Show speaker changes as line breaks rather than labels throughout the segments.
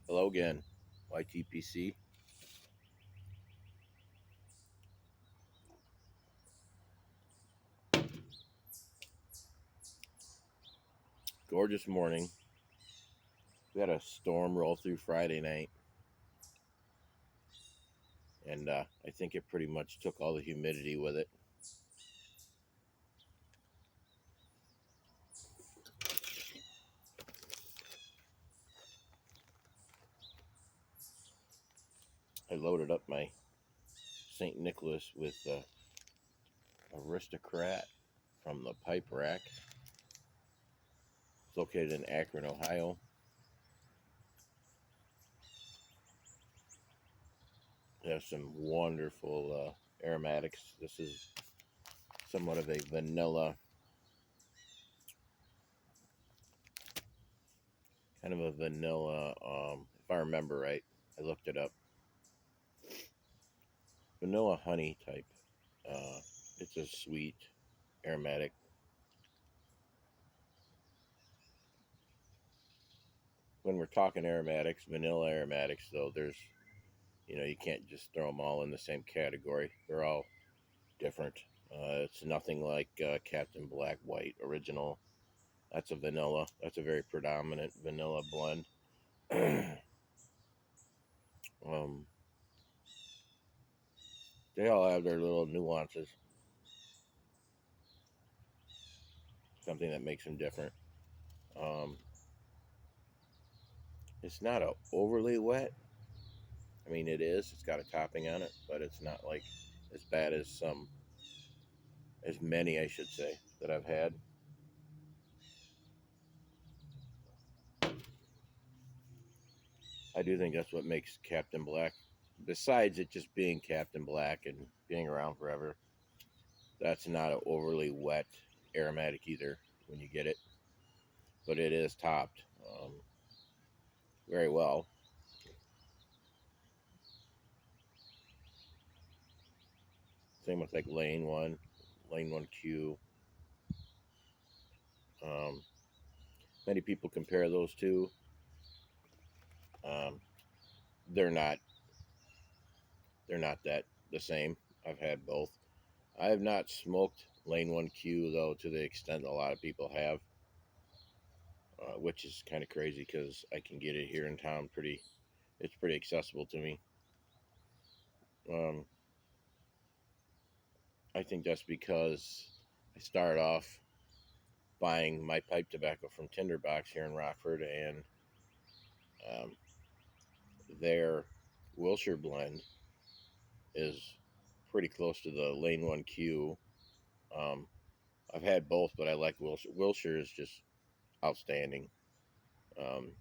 Hello again, YTPC. Gorgeous morning. We had a storm roll through Friday night, and I think it pretty much took all the humidity with it. I loaded up my St. Nicholas with Aristocrat from the Pipe Rack. It's located in Akron, Ohio. It has some wonderful aromatics. This is somewhat of a vanilla, kind of a vanilla, if I remember right. I looked it up. Vanilla honey type. Uh, it's a sweet, aromatic. When we're talking aromatics, vanilla aromatics, though, you can't just throw them all in the same category. They're all different. It's nothing like Captain Black White Original. That's a vanilla. That's a very predominant vanilla blend. um, they all have their little nuances, something that makes them different. Um, it's not a overly wet. I mean, it is. It's got a topping on it, but it's not like as bad as as many, I should say, that I've had. I do think that's what makes Captain Black, besides it just being Captain Black and being around forever, that's not an overly wet aromatic either when you get it, but it is topped very well. Same with like Lane 1Q. Um, Many people compare those two. Um, they're not they're not that the same. I've had both. I have not smoked Lane 1Q though to the extent a lot of people have, which is kind of crazy because I can get it here in town pretty. It's pretty accessible to me. Um, I think that's because I started off buying my pipe tobacco from Tinderbox here in Rockford, and um, their Wilshire blend is pretty close to the Lane 1Q. Um, I've had both, but I like Wilshire. Wilshire is just outstanding. Um,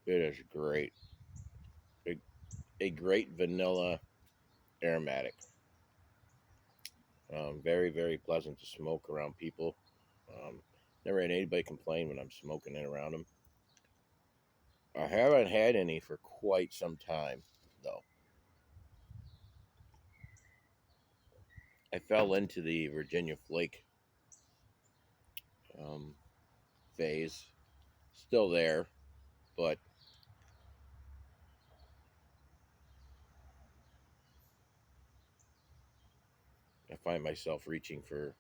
it is great. A, a great vanilla aromatic. Very, very pleasant to smoke around people. Um, Never had anybody complain when I'm smoking it around them. I haven't had any for quite some time, though. I fell into the Virginia Flake um, phase. Still there, but I find myself reaching for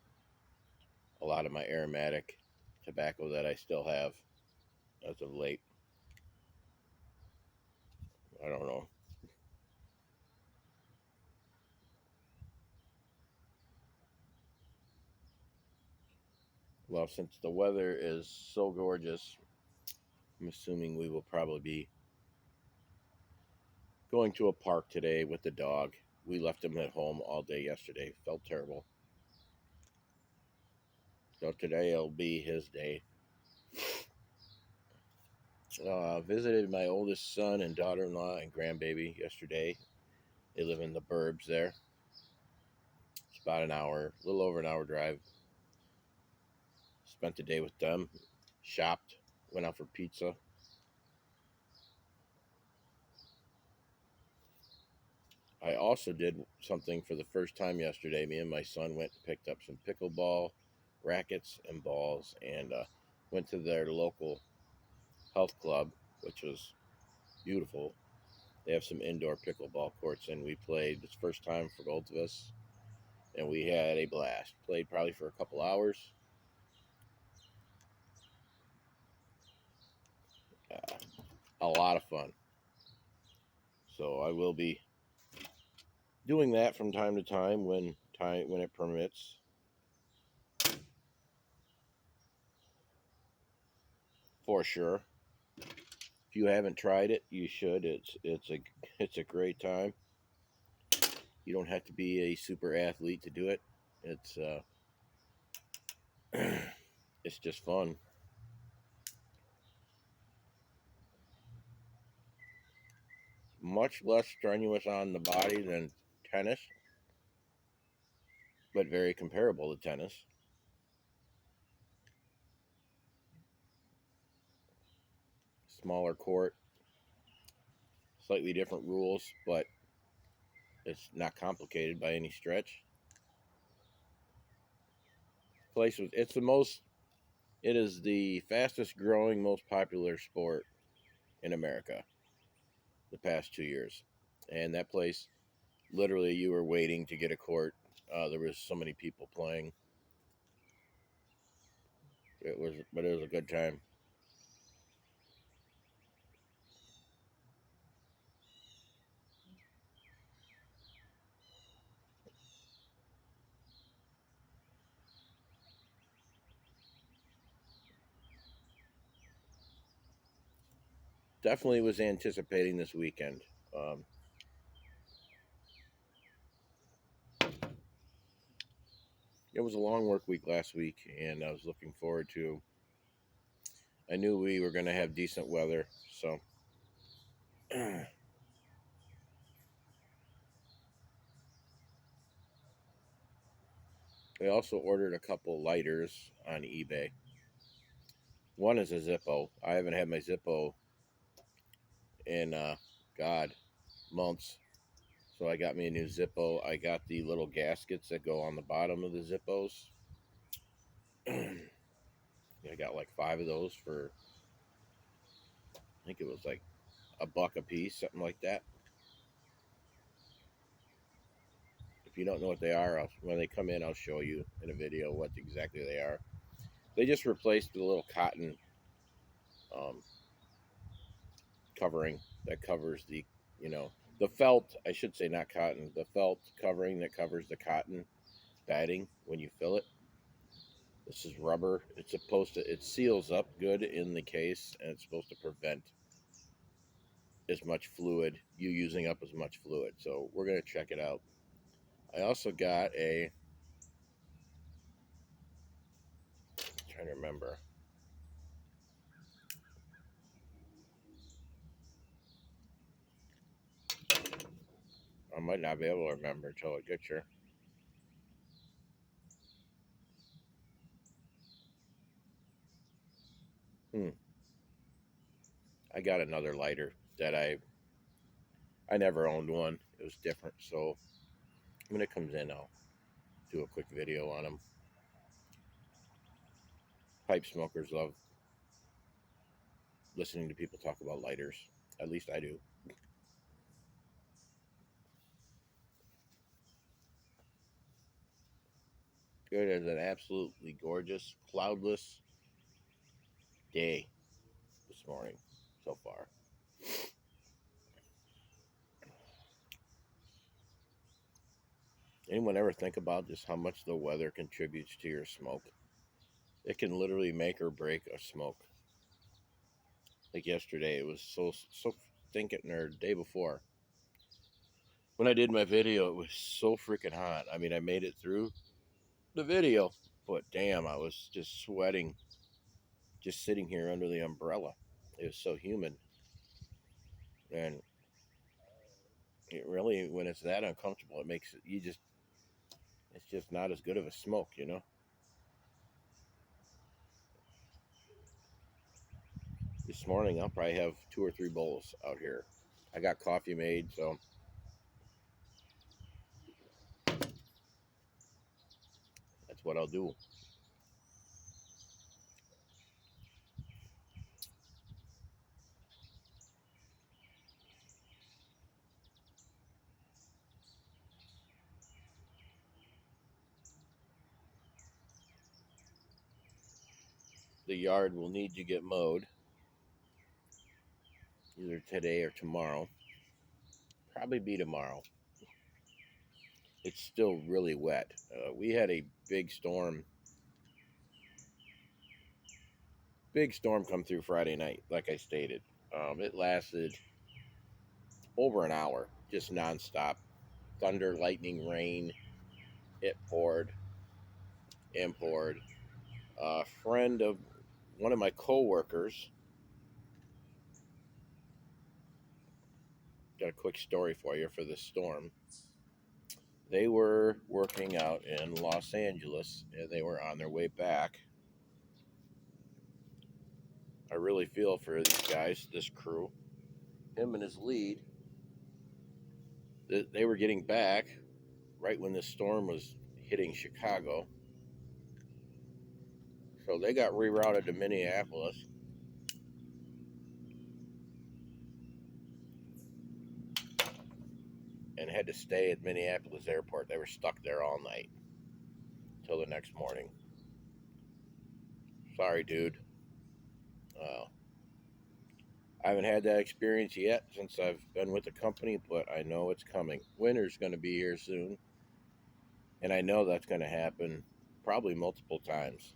a lot of my aromatic tobacco that I still have as of late. I don't know. Well, since the weather is so gorgeous, I'm assuming we will probably be going to a park today with the dog. We left him at home all day yesterday. Felt terrible. So today will be his day. Visited my oldest son and daughter-in-law and grandbaby yesterday. They live in the burbs there. It's about an hour, a little over an hour drive. Spent the day with them. Shopped. Went out for pizza. I also did something for the first time yesterday. Me and my son went and picked up some pickleball rackets and balls, and went to their local Health Club, which was beautiful. They have some indoor pickleball courts, and we played. It's the first time for both of us, and we had a blast. Played probably for a couple hours. A lot of fun. So I will be doing that from time to time when it permits. For sure. If you haven't tried it, you should. It's a great time. You don't have to be a super athlete to do it. It's it's just fun. Much less strenuous on the body than tennis, but very comparable to tennis. Smaller court, slightly different rules, but it's not complicated by any stretch. It is the fastest growing, most popular sport in America the past 2 years. And that place, literally, you were waiting to get a court. There was so many people playing. But it was a good time. Definitely was anticipating this weekend. Um, it was a long work week last week, and I was looking forward to. I knew we were going to have decent weather, so I also ordered a couple lighters on eBay. One is a Zippo. I haven't had my Zippo in God months, so I got me a new Zippo. I got the little gaskets that go on the bottom of the Zippos. I got like 5 of those for I think it was like $1 a piece, something like that. If you don't know what they are, when they come in, I'll show you in a video what exactly they are. They just replaced the little cotton um, covering that covers the felt. I should say not cotton. The felt covering that covers the cotton batting when you fill it. This is rubber. It seals up good in the case, and it's supposed to prevent as much fluid, you using up as much fluid. So we're going to check it out. I also got trying to remember. I might not be able to remember until I get here. I got another lighter that I never owned one. It was different, so when it comes in, I'll do a quick video on them. Pipe smokers love listening to people talk about lighters. At least I do. It is an absolutely gorgeous, cloudless day this morning so far. Anyone ever think about just how much the weather contributes to your smoke? It can literally make or break a smoke. Like yesterday, it was so stinking, or the day before. When I did my video, it was so freaking hot. I mean, I made it through the video, but damn, I was just sweating just sitting here under the umbrella. It was so humid. And it really, when it's that uncomfortable, it makes it, it's just not as good of a smoke. This morning, I'll probably have 2 or 3 bowls out here. I got coffee made, so that's what I'll do. the yard will need to get mowed either today or tomorrow. Probably be tomorrow. It's still really wet. We had a big storm come through Friday night, like I stated. It lasted over an hour, just nonstop. Thunder, lightning, rain. It poured and poured. A friend of one of my coworkers, got a quick story for you for this storm. They were working out in Los Angeles and they were on their way back. I really feel for these guys, this crew, him and his lead. They were getting back right when this storm was hitting Chicago. So they got rerouted to Minneapolis. And had to stay at Minneapolis airport. They were stuck there all night till the next morning. Sorry, dude. Uh, I haven't had that experience yet since I've been with the company, but I know it's coming. Winter's going to be here soon, and I know that's going to happen probably multiple times.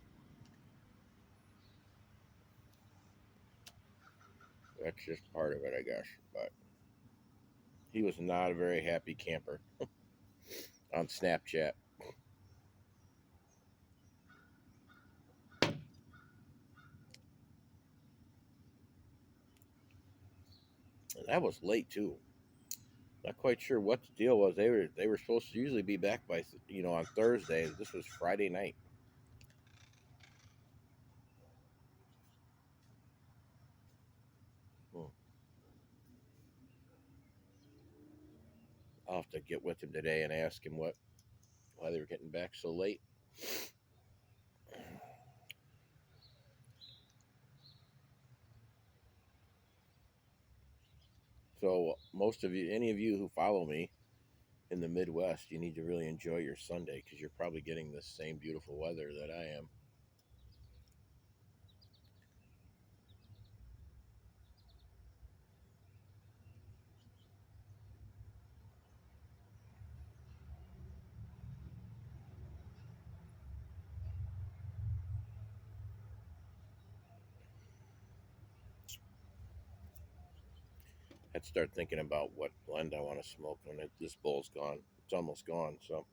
That's just part of it, I guess. But he was not a very happy camper on Snapchat. And that was late too. Not quite sure what the deal was. They were supposed to usually be back by on Thursday. This was Friday night. Hmm. I'll have to get with him today and ask him why they were getting back so late. So most of you, any of you who follow me in the Midwest, you need to really enjoy your Sunday because you're probably getting the same beautiful weather that I am. I'd start thinking about what blend I want to smoke when this bowl's gone. It's almost gone, so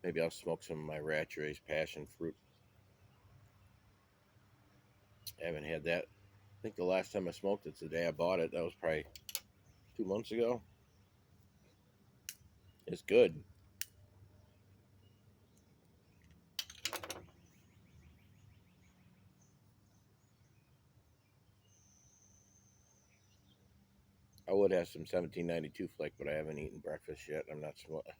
maybe I'll smoke some of my Rattray's passion fruit. I haven't had that. I think the last time I smoked it's the day I bought it. That was probably 2 months ago. It's good. I would have some 1792 flake, but I haven't eaten breakfast yet. I'm not smoking.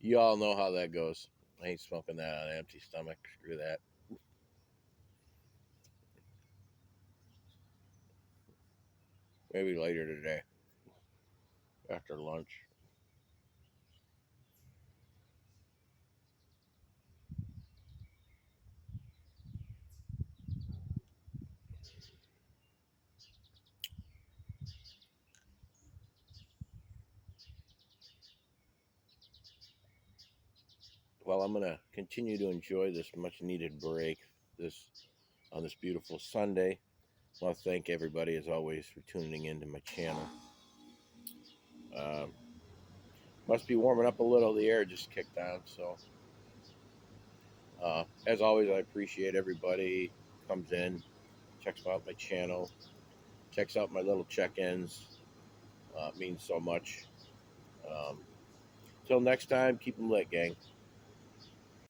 You all know how that goes. I ain't smoking that on an empty stomach. Screw that. Maybe later today after lunch. Well, I'm gonna continue to enjoy this much needed break this on this beautiful Sunday. I want to thank everybody as always for tuning into my channel. Um, must be warming up a little. The air just kicked on, so as always, I appreciate everybody comes in, checks out my channel, checks out my little check-ins. It means so much. Um, Till next time, keep them lit, gang.